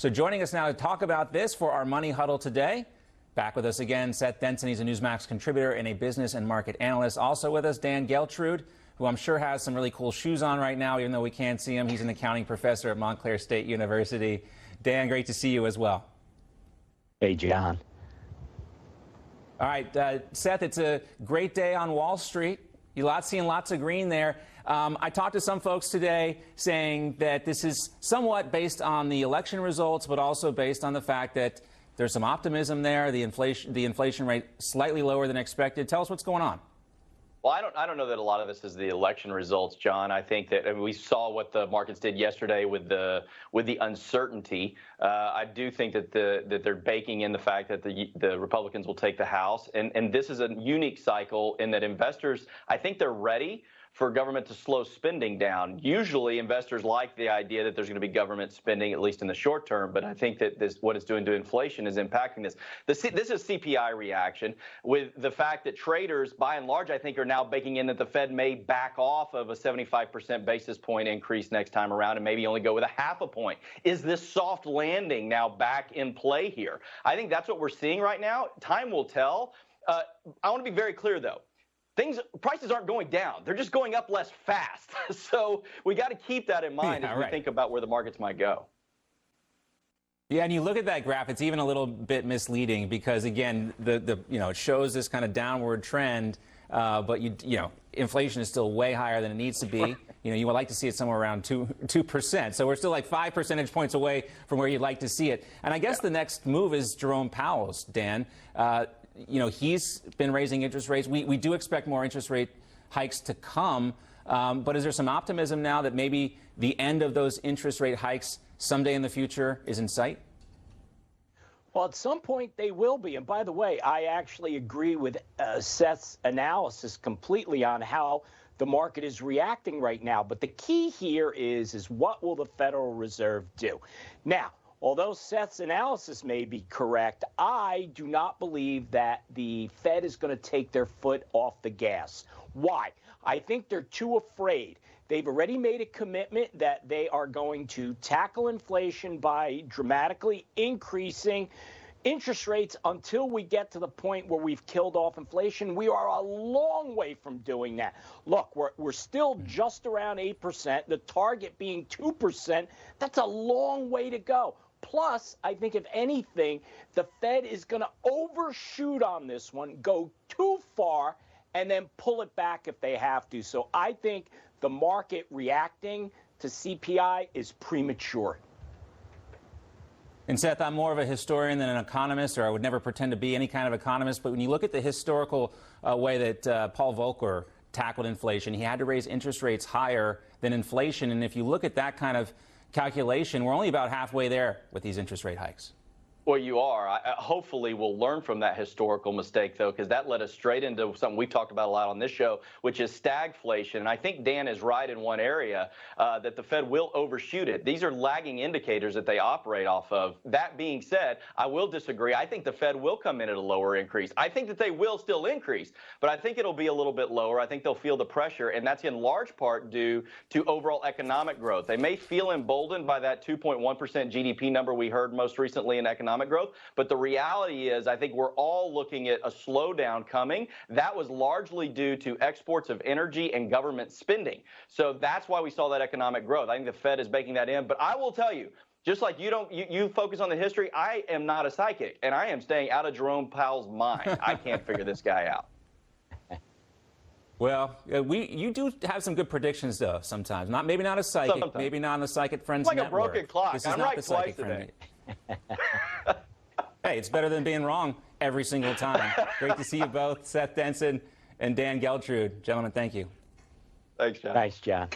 So joining us now to talk about this for our Money Huddle today, back with us again, Seth Denson. He's a NewsMax contributor and a business and market analyst. Also with us, Dan Geltrude, who I'm sure has some really cool shoes on right now, even though we can't see him. He's an accounting professor at Montclair State University. Dan, great to see you as well. Hey, John. All right, Seth, it's a great day on Wall Street. You're seeing lots of green there. I talked to some folks today saying that this is somewhat based on the election results, but also based on the fact that there's some optimism there. The inflation rate slightly lower than expected. Tell us what's going on. Well, I don't know that a lot of this is the election results, John. I think that we saw what the markets did yesterday with the uncertainty. I do think that they're baking in the fact that the Republicans will take the House, and this is a unique cycle in that investors, I think they're ready for government to slow spending down. Usually investors like the idea that there's going to be government spending, at least in the short term, but I think that what it's doing to inflation is impacting this. This is CPI reaction with the fact that traders, by and large, I think are now baking in that the Fed may back off of a 75% basis point increase next time around and maybe only go with a half a point. Is this soft landing now back in play here? I think that's what we're seeing right now. Time will tell. I want to be very clear, though. Prices aren't going down. They're just going up less fast. So we got to keep that in mind as we think about where the markets might go. Yeah, and you look at that graph, it's even a little bit misleading because, again, it shows this kind of downward trend, but inflation is still way higher than it needs to be. You would like to see it somewhere around 2%. So we're still like 5 percentage points away from where you'd like to see it. And I guess the next move is Jerome Powell's, Dan. He's been raising interest rates. We do expect more interest rate hikes to come. But is there some optimism now that maybe the end of those interest rate hikes someday in the future is in sight? Well, at some point they will be. And by the way, I actually agree with Seth's analysis completely on how the market is reacting right now. But the key here is what will the Federal Reserve do? Now, although Seth's analysis may be correct, I do not believe that the Fed is going to take their foot off the gas. Why? I think they're too afraid. They've already made a commitment that they are going to tackle inflation by dramatically increasing interest rates until we get to the point where we've killed off inflation. We are a long way from doing that. Look, we're still just around 8%, the target being 2%. That's a long way to go. Plus, I think if anything, the Fed is going to overshoot on this one, go too far, and then pull it back if they have to. So I think the market reacting to CPI is premature. And Seth, I'm more of a historian than an economist, or I would never pretend to be any kind of economist. But when you look at the historical way that Paul Volcker tackled inflation, he had to raise interest rates higher than inflation. And if you look at that kind of calculation, we're only about halfway there with these interest rate hikes. Well, you are. Hopefully we'll learn from that historical mistake, though, because that led us straight into something we've talked about a lot on this show, which is stagflation. And I think Dan is right in one area, that the Fed will overshoot it. These are lagging indicators that they operate off of. That being said, I will disagree. I think the Fed will come in at a lower increase. I think that they will still increase, but I think it'll be a little bit lower. I think they'll feel the pressure, and that's in large part due to overall economic growth. They may feel emboldened by that 2.1% GDP number we heard most recently in economic growth. But the reality is, I think we're all looking at a slowdown coming. That was largely due to exports of energy and government spending. So that's why we saw that economic growth. I think the Fed is baking that in. But I will tell you, just like you focus on the history, I am not a psychic, and I am staying out of Jerome Powell's mind. I can't figure this guy out. Well, you do have some good predictions, though, sometimes. Maybe not a psychic, sometimes. Maybe not on the Psychic Friends Network. Network. Like a broken clock. This is I'm not right the twice Psychic today. Hey, it's better than being wrong every single time. Great to see you both, Seth Denson and Dan Geltrude. Gentlemen, thank you. Thanks, John. Thanks, John.